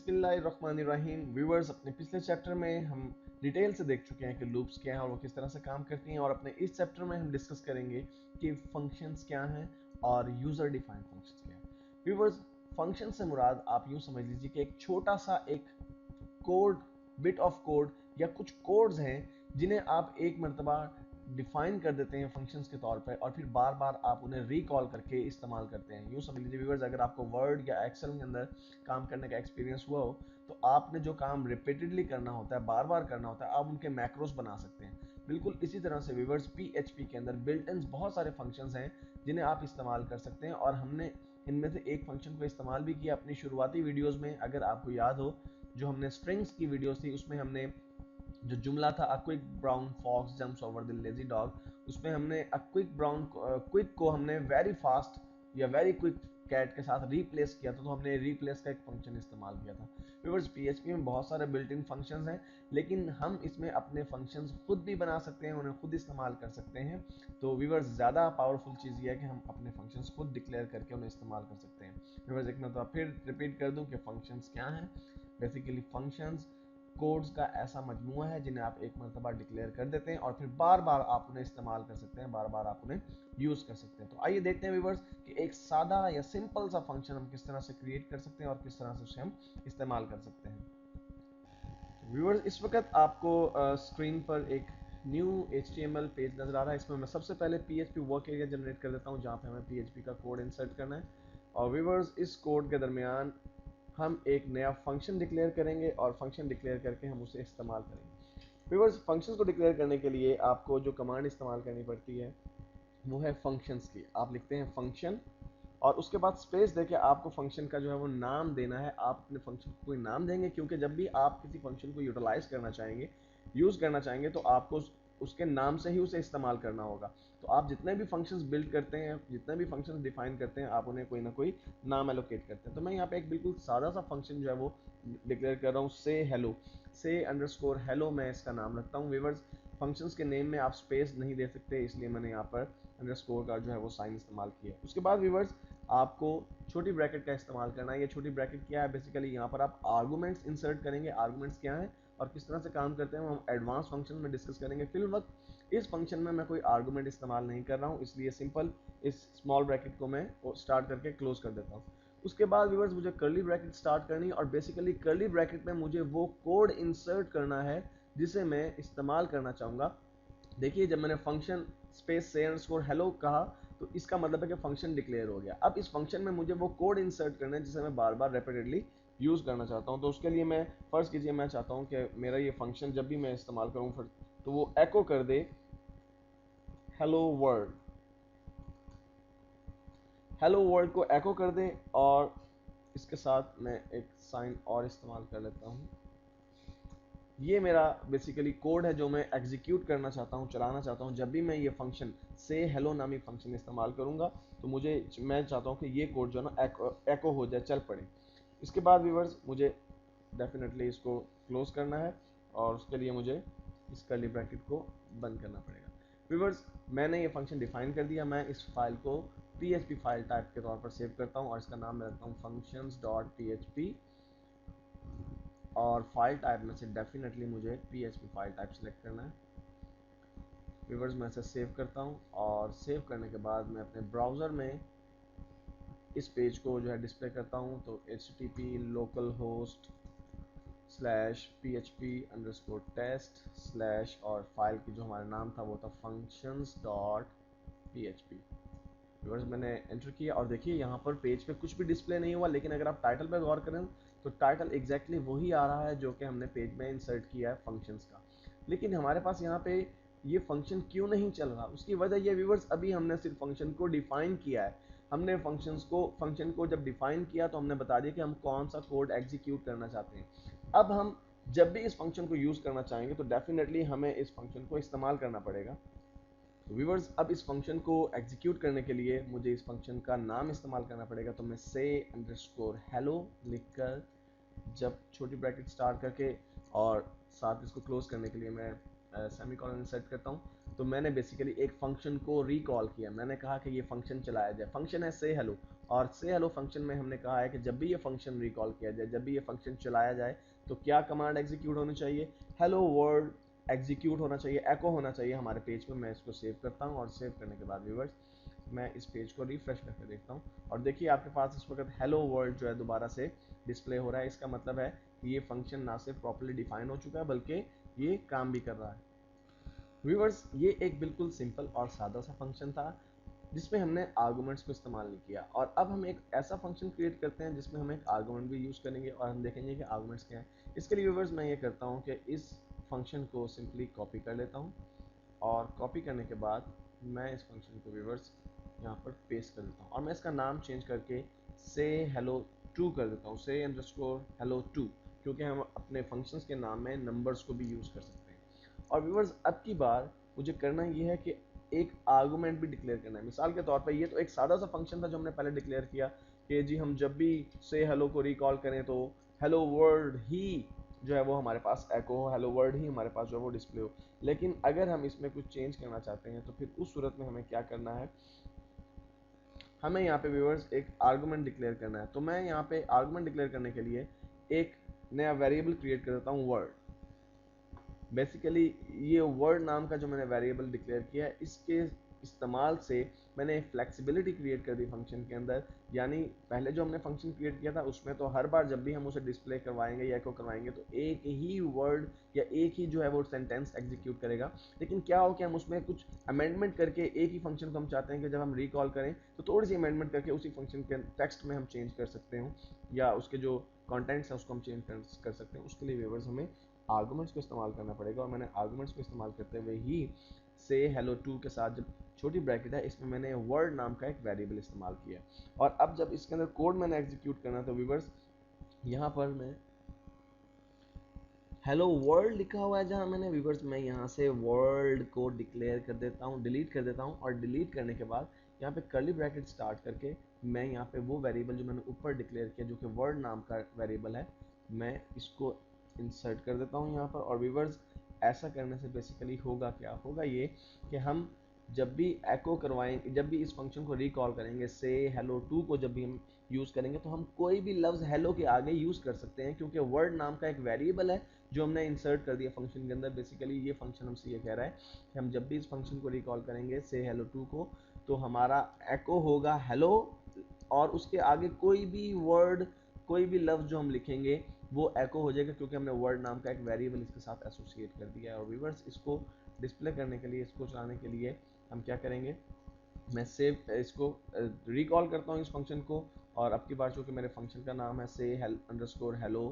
बिस्मिल्लाहिर्रहमानिर्रहीम। व्यूअर्स, अपने पिछले चैप्टर में हम डिटेल से देख चुके हैं कि लूप्स क्या हैं और वो किस तरह से काम करती हैं, और अपने इस चैप्टर में हम डिस्कस करेंगे कि फंक्शंस क्या हैं और यूजर डिफाइंड फंक्शंस क्या हैं। व्यूअर्स, फंक्शन से मुराद आप यूं समझ लीजिए कि एक छोटा सा एक कोड, बिट ऑफ कोड या कुछ कोड्स हैं जिन्हें आप एक मरतबा डिफाइन कर देते हैं फंक्शंस के तौर पर, और फिर बार बार आप उन्हें रिकॉल करके इस्तेमाल करते हैं। यूँ समझ लीजिए व्यूअर्स, अगर आपको वर्ड या एक्सेल के अंदर काम करने का एक्सपीरियंस हुआ हो तो आपने जो काम रिपीटेडली करना होता है, बार बार करना होता है, आप उनके मैक्रोस बना सकते हैं। बिल्कुल इसी तरह से व्यूअर्स, PHP के अंदर बिल्ट इन बहुत सारे फंक्शंस हैं जिन्हें आप इस्तेमाल कर सकते हैं, और हमने इनमें से एक फंक्शन को इस्तेमाल भी किया अपनी शुरुआती वीडियोस में। अगर आपको याद हो, जो हमने स्ट्रिंग्स की वीडियोस थी, उसमें हमने जो जुमला था, a quick brown fox jumps over the lazy dog, उसमें हमने अ क्विक को हमने वेरी फास्ट या वेरी क्विक कैट के साथ रिप्लेस किया था, तो हमने रिप्लेस का एक फंक्शन इस्तेमाल किया था। व्यूअर्स, पीएचपी में बहुत सारे बिल्ट इन फंक्शंस हैं, लेकिन हम इसमें अपने फंक्शंस खुद भी बना सकते हैं, उन्हें खुद इस्तेमाल कर सकते हैं। तो व्यूअर्स, ज़्यादा पावरफुल चीज़ ये है कि हम अपने फंक्शंस खुद डिक्लेयर करके उन्हें इस्तेमाल कर सकते हैं। व्यूअर्स, एक मैं तो फिर रिपीट कर दूं कि फंक्शंस क्या हैं। बेसिकली फंक्शंस कोड्स का ऐसा मजमूआ है जिन्हें आप एक मरतबा डिक्लेयर कर देते हैं और फिर बार बार आप उन्हें इस्तेमाल कर सकते हैं, बार बार आप उन्हें यूज कर सकते हैं। तो आइए देखते हैं व्यूअर्स कि एक सादा या सिंपल सा फंक्शन हम किस तरह से क्रिएट कर सकते हैं और किस तरह से उसे हम इस्तेमाल कर सकते हैं। तो व्यूअर्स, इस वक्त आपको स्क्रीन पर एक न्यू HTML पेज नजर आ रहा है। इसमें मैं सबसे पहले PHP वर्क एरिया जनरेट कर देता हूँ, जहाँ पे हमें PHP का कोड इंसर्ट करना है। और व्यूअर्स, इस कोड के दरमियान हम एक नया फंक्शन डिक्लेयर करेंगे और फंक्शन डिक्लेयर करके हम उसे इस्तेमाल करेंगे। व्यूअर्स, फंक्शंस को डिक्लेयर करने के लिए आपको जो कमांड इस्तेमाल करनी पड़ती है वो है फंक्शंस की। आप लिखते हैं फंक्शन और उसके बाद स्पेस देके आपको फंक्शन का जो है वो नाम देना है। आप अपने फंक्शन को कोई नाम देंगे, क्योंकि जब भी आप किसी फंक्शन को यूटिलाइज करना चाहेंगे, यूज करना चाहेंगे, तो आपको उसके नाम से ही उसे इस्तेमाल करना होगा। तो आप जितने भी फंक्शंस बिल्ड करते हैं, जितने भी फंक्शंस डिफाइन करते हैं, आप उन्हें कोई ना कोई नाम एलोकेट करते हैं। तो मैं यहाँ पे एक बिल्कुल सादा सा फंक्शन जो है वो डिक्लेयर कर रहा हूँ, से हेलो, से अंडरस्कोर हेलो, मैं इसका नाम रखता हूँ। व्यूअर्स, फंक्शंस के नेम में आप स्पेस नहीं दे सकते, इसलिए मैंने यहाँ पर अंडरस्कोर का जो है वो साइन इस्तेमाल किया। उसके बाद व्यूअर्स, आपको छोटी ब्रैकेट का इस्तेमाल करना है। ये छोटी ब्रैकेट क्या है? बेसिकली यहाँ पर आप आर्गुमेंट्स इंसर्ट करेंगे। आर्गुमेंट्स क्या है और किस तरह से काम करते हैं वो हम एडवांस फंक्शन में डिस्कस करेंगे। फिल वक्त इस फंक्शन में मैं कोई आर्गुमेंट इस्तेमाल नहीं कर रहा हूँ, इसलिए सिंपल इस स्मॉल ब्रैकेट को मैं स्टार्ट करके क्लोज कर देता हूँ। उसके बाद व्यूअर्स, मुझे कर्ली ब्रैकेट स्टार्ट करनी है और बेसिकली कर्ली ब्रैकेट में मुझे वो कोड इंसर्ट करना है जिसे मैं इस्तेमाल करना चाहूँगा। देखिए, जब मैंने फंक्शन स्पेस से अंडरस्कोर हेलो कहा तो इसका मतलब है कि फंक्शन डिक्लेयर हो गया। अब इस फंक्शन में मुझे वो कोड इंसर्ट करना है जिसे मैं बार बार रेपिटेडली यूज करना चाहता हूं। तो उसके लिए मैं फर्ज कीजिए, मैं चाहता हूं कि मेरा ये फंक्शन जब भी मैं इस्तेमाल करूं फिर तो वो एको कर दे हेलो वर्ल्ड, हेलो वर्ल्ड को एको कर दे। और इसके साथ मैं एक साइन और इस्तेमाल कर लेता हूं। ये मेरा बेसिकली कोड है जो मैं एग्जीक्यूट करना चाहता हूँ, चलाना चाहता हूँ। जब भी मैं ये फंक्शन से हेलो नामी फंक्शन इस्तेमाल करूँगा तो मैं चाहता हूँ कि ये कोड जो है ना एको हो जाए, चल पड़े। इसके बाद व्यूअर्स, मुझे डेफिनेटली इसको क्लोज करना है और उसके लिए मुझे इस कर्ली ब्रैकेट को बंद करना पड़ेगा। व्यूअर्स, मैंने ये फंक्शन डिफाइन कर दिया। मैं इस फाइल को PHP फाइल टाइप के तौर पर सेव करता हूँ और इसका नाम मैं रखता हूँ functions.php, और फाइल टाइप में से डेफिनेटली मुझे PHP फाइल टाइप सेलेक्ट करना है। व्यूअर्स, मैं इसे सेव करता हूँ और सेव करने के बाद मैं अपने ब्राउज़र में इस पेज को जो है डिस्प्ले करता हूँ। तो http localhost/php_test/ और फाइल की जो हमारा नाम था वो था functions.php। व्यूअर्स, मैंने एंटर किया और देखिए यहाँ पर पेज पे कुछ भी डिस्प्ले नहीं हुआ, लेकिन अगर आप टाइटल पर गौर करें तो टाइटल एग्जैक्टली वही आ रहा है जो कि हमने पेज में इंसर्ट किया है फंक्शंस का। लेकिन हमारे पास यहाँ पे ये फंक्शन क्यों नहीं चल रहा? उसकी वजह ये व्यूअर्स, अभी हमने सिर्फ फंक्शन को डिफाइन किया है। हमने फंक्शन को जब डिफाइन किया तो हमने बता दिया कि हम कौन सा कोड एग्जीक्यूट करना चाहते हैं। अब हम जब भी इस फंक्शन को यूज करना चाहेंगे तो डेफिनेटली हमें इस फंक्शन को इस्तेमाल करना पड़ेगा। तो व्यूअर्स, अब इस फंक्शन को एग्जीक्यूट करने के लिए मुझे इस फंक्शन का नाम इस्तेमाल करना पड़ेगा। तो मैं से अंडरस्कोर हेलो लिखकर, जब छोटी ब्रैकेट स्टार्ट करके और साथ इसको क्लोज करने के लिए मैं सेमीकोलन इंसर्ट करता हूँ, तो मैंने बेसिकली एक फंक्शन को रिकॉल किया, मैंने कहा कि ये फंक्शन चलाया जाए। फंक्शन है से हेलो, और से हेलो फंक्शन में हमने कहा है कि जब भी ये फंक्शन रिकॉल किया जाए, जब भी ये फंक्शन चलाया जाए, तो क्या कमांड एग्जीक्यूट होनी चाहिए, हेलो वर्ल्ड एग्जीक्यूट होना चाहिए, एको होना चाहिए हमारे पेज पे। मैं इसको सेव करता हूँ और सेव करने के बाद व्यूअर्स मैं इस पेज को रिफ्रेश करके देखता हूँ और देखिए आपके पास इस वक्त हेलो वर्ल्ड जो है दोबारा से डिस्प्ले हो रहा है। इसका मतलब है कि ये फंक्शन ना सिर्फ प्रॉपर्ली डिफाइन हो चुका है बल्कि ये काम भी कर रहा है। व्यूअर्स ये एक बिल्कुल सिंपल और सादा सा फंक्शन था जिसमें हमने आर्गुमेंट्स को इस्तेमाल नहीं किया, और अब हम एक ऐसा फंक्शन क्रिएट करते हैं जिसमें हम एक आर्गुमेंट भी यूज करेंगे और हम देखेंगे कि आर्गुमेंट्स क्या है। इसके लिए व्यूअर्स मैं ये करता हूँ कि इस फंक्शन को सिंपली कॉपी कर लेता हूँ और कॉपी करने के बाद मैं इस फंक्शन को व्यूअर्स यहाँ पर पेस्ट कर देता हूँ और मैं इसका नाम चेंज करके से हेलो टू कर देता हूँ, से अंडरस्कोर हेलो टू, क्योंकि हम अपने फंक्शंस के नाम में नंबर्स को भी यूज कर सकते हैं। और व्यूअर्स अब की बार मुझे करना ये है कि एक आर्गुमेंट भी डिक्लेयर करना है। मिसाल के तौर पर ये तो एक सादा सा फंक्शन था जो हमने पहले डिक्लेयर किया कि जी हम जब भी से हेलो को रिकॉल करें तो हेलो वर्ल्ड ही जो है वो हमारे पास एको हो, हेलो वर्ल्ड ही हमारे पास जो है वो डिस्प्ले हो। लेकिन अगर हम इसमें कुछ चेंज करना चाहते हैं तो फिर उस सूरत में हमें क्या करना है, हमें यहाँ पे व्यूअर्स एक आर्गुमेंट डिक्लेयर करना है। तो मैं यहाँ पे आर्गुमेंट डिक्लेयर करने के लिए एक नया वेरिएबल क्रिएट कर देता हूँ वर्ड। बेसिकली ये वर्ड नाम का जो मैंने वेरिएबल डिक्लेयर किया है इसके इस्तेमाल से मैंने फ्लेक्सिबिलिटी क्रिएट कर दी फंक्शन के अंदर। यानी पहले जो हमने फंक्शन क्रिएट किया था उसमें तो हर बार जब भी हम उसे डिस्प्ले करवाएंगे या एको करवाएंगे तो एक ही वर्ड या एक ही जो है वो सेंटेंस एग्जीक्यूट करेगा। लेकिन क्या हो कि हम उसमें कुछ अमेंडमेंट करके एक ही फंक्शन को हम चाहते हैं कि जब हम रिकॉल करें तो थोड़ी सी अमेंडमेंट करके उसी फंक्शन के टेक्स्ट में हम चेंज कर सकते हो या उसके जो कॉन्टेंट्स हैं उसको हम चेंज कर सकते हैं। उसके लिए व्यूअर्स हमें आर्गुमेंट्स को इस्तेमाल करना पड़ेगा और मैंने आर्गुमेंट्स को इस्तेमाल करते हुए ही से हेलो टू के साथ जब छोटी ब्रैकेट है इसमें मैंने वर्ड नाम का एक वेरिएबल इस्तेमाल किया। और अब जब इसके अंदर कोड मैंने एग्जीक्यूट करना तो व्यूअर्स यहाँ पर मैं हेलो वर्ल्ड लिखा हुआ है जहाँ मैंने व्यूअर्स मैं यहाँ से वर्ल्ड को डिक्लेयर कर देता हूँ, डिलीट कर देता हूँ और डिलीट करने के बाद यहाँ पे कर्ली ब्रैकेट स्टार्ट करके मैं यहाँ पे वो वेरिएबल जो मैंने ऊपर डिक्लेयर किया जो कि वर्ड नाम का वेरिएबल है मैं इसको इंसर्ट कर देता हूँ यहाँ पर। और व्यूअर्स ऐसा करने से बेसिकली होगा क्या, होगा ये कि हम जब भी एको करवाएंगे, जब भी इस फंक्शन को रिकॉल करेंगे से हेलो टू को जब भी हम यूज़ करेंगे तो हम कोई भी लफ्ज़ हेलो के आगे यूज़ कर सकते हैं क्योंकि वर्ड नाम का एक वेरिएबल है जो हमने इंसर्ट कर दिया फंक्शन के अंदर। बेसिकली ये फंक्शन हमसे ये कह रहा है कि हम जब भी इस फंक्शन को रिकॉल करेंगे से हेलो टू को तो हमारा एको होगा हेलो और उसके आगे कोई भी वर्ड, कोई भी लफ्ज़ जो हम लिखेंगे वो एको हो जाएगा क्योंकि हमने वर्ड नाम का एक वेरिएबल इसके साथ एसोसिएट कर दिया है। और व्यूअर्स इसको डिस्प्ले करने के लिए, इसको चलाने के लिए हम क्या करेंगे, मैं सेव इसको रिकॉल करता हूँ इस फंक्शन को और अब की बार चूंकि मेरे फंक्शन का नाम है से अंडरस्कोर हेलो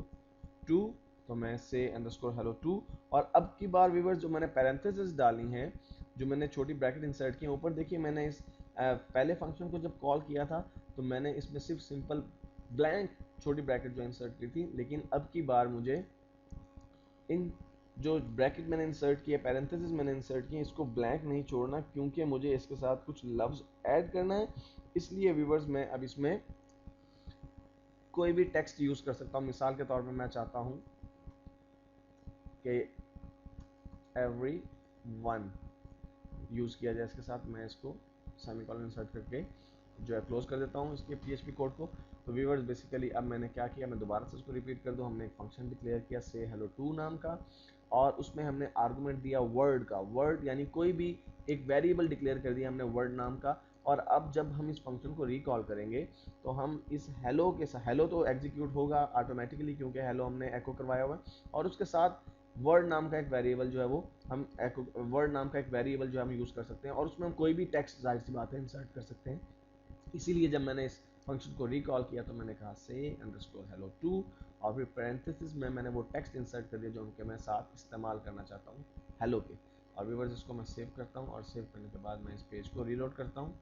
टू तो मैं से अंडरस्कोर हेलो टू। और अब की बार व्यूअर्स जो मैंने पैरेंथेसिस डाली हैं, जो मैंने छोटी ब्रैकेट इंसर्ट की ऊपर देखिए मैंने इस पहले फंक्शन को जब कॉल किया था तो मैंने इसमें सिर्फ सिंपल ब्लैंक छोटी ब्रैकेट जो इंसर्ट की थी, लेकिन अब की बार मुझे इन जो ब्रैकेट मैंने इंसर्ट किया, पैरेंथेसिस मैंने इंसर्ट किया, इसको ब्लैंक नहीं छोड़ना क्योंकि मुझे इसके साथ कुछ लफ्ज ऐड करना है। इसलिए व्यूअर्स मैं अब इसमें कोई भी टेक्स्ट यूज कर सकता हूँ। मिसाल के तौर पर मैं चाहता हूँ कि एवरी वन यूज किया जाए इसके साथ, मैं इसको सेमीकोलन इंसर्ट करके जो है क्लोज कर देता हूँ इसके पीएचपी कोड को। तो व्यूअर्स बेसिकली अब मैंने क्या किया, मैं दोबारा से इसको रिपीट कर दूँ। हमने एक फंक्शन डिक्लेयर किया से हेलो टू नाम का और उसमें हमने आर्गुमेंट दिया वर्ड का, वर्ड यानी कोई भी एक वेरिएबल डिक्लेयर कर दिया हमने वर्ड नाम का। और अब जब हम इस फंक्शन को रिकॉल करेंगे तो हम इस हेलो के साथ, हेलो तो एग्जीक्यूट होगा ऑटोमेटिकली क्योंकि हेलो हमने एको करवाया हुआ है, और उसके साथ वर्ड नाम का एक वेरिएबल जो है वो हम वर्ड नाम का एक वेरिएबल जो हम यूज कर सकते हैं और उसमें हम कोई भी टेक्स्ट जाहिर सी बात है इंसर्ट कर सकते हैं। इसीलिए जब मैंने इस फंक्शन को रिकॉल किया तो मैंने कहा से अंडरस्कोर हेलो टू और फिर पैरेंथेसिस में मैंने वो टेक्स्ट इंसर्ट कर दिया जो उनके मैं साथ इस्तेमाल करना चाहता हूँ हेलो के। और व्यूअर्स इसको मैं सेव करता हूँ और सेव करने के बाद मैं इस पेज को रीलोड करता हूँ।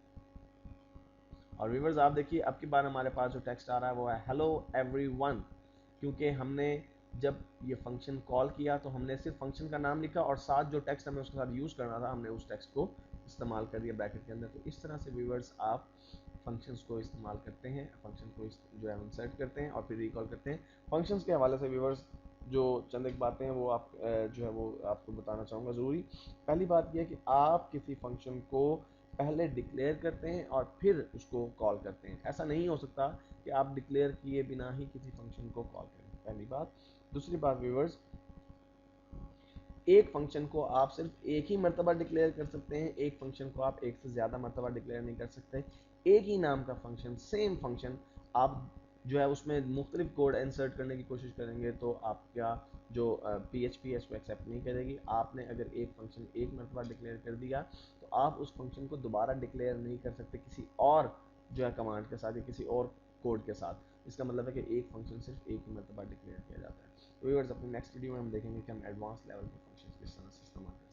और व्यूअर्स आप देखिए अब की बार हमारे पास जो टेक्स्ट आ रहा है वो है हेलो एवरीवन, क्योंकि हमने जब ये फंक्शन कॉल किया तो हमने सिर्फ फंक्शन का नाम लिखा और साथ जो टेक्स्ट हमें उसके साथ यूज करना था हमने उस टेक्स्ट को इस्तेमाल कर दिया ब्रैकेट के अंदर। तो इस तरह से व्यूअर्स आप फंक्शंस को इस्तेमाल करते हैं, फंक्शन को जो है इंसर्ट करते हैं और फिर रिकॉल करते हैं। फंक्शंस के हवाले से व्यूअर्स जो चंद एक बातें हैं वो आप जो है वो आपको बताना चाहूँगा ज़रूरी। पहली बात यह है कि आप किसी फंक्शन को पहले डिक्लेयर करते हैं और फिर उसको कॉल करते हैं। ऐसा नहीं हो सकता कि आप डिक्लेयर किए बिना ही किसी फंक्शन को कॉल करें, पहली बात। दूसरी बात व्यूअर्स, एक फंक्शन को आप सिर्फ एक ही मरतबा डिक्लेयर कर सकते हैं, एक फंक्शन को आप एक से ज़्यादा मरतबा डिक्लेयर नहीं कर सकते। एक ही नाम का फंक्शन, सेम फंक्शन, आप जो है उसमें मुख्तलिफ कोड इंसर्ट करने की कोशिश करेंगे तो आपका जो PHP है इसको एक्सेप्ट नहीं करेगी। आपने अगर एक फंक्शन एक मरतबा डिक्लेयर कर दिया तो आप उस फंक्शन को दोबारा डिक्लेयर नहीं कर सकते किसी और जो है कमांड के साथ या किसी और कोड के साथ। इसका मतलब है कि एक फंक्शन सिर्फ एक ही मरतबा डिक्लेयर किया जाता है। तो व्यूअर्स, अपने नेक्स्ट वीडियो में हम देखेंगे कि हम एडवांस लेवल के फंक्शंस किस तरह से इस्तेमाल करें।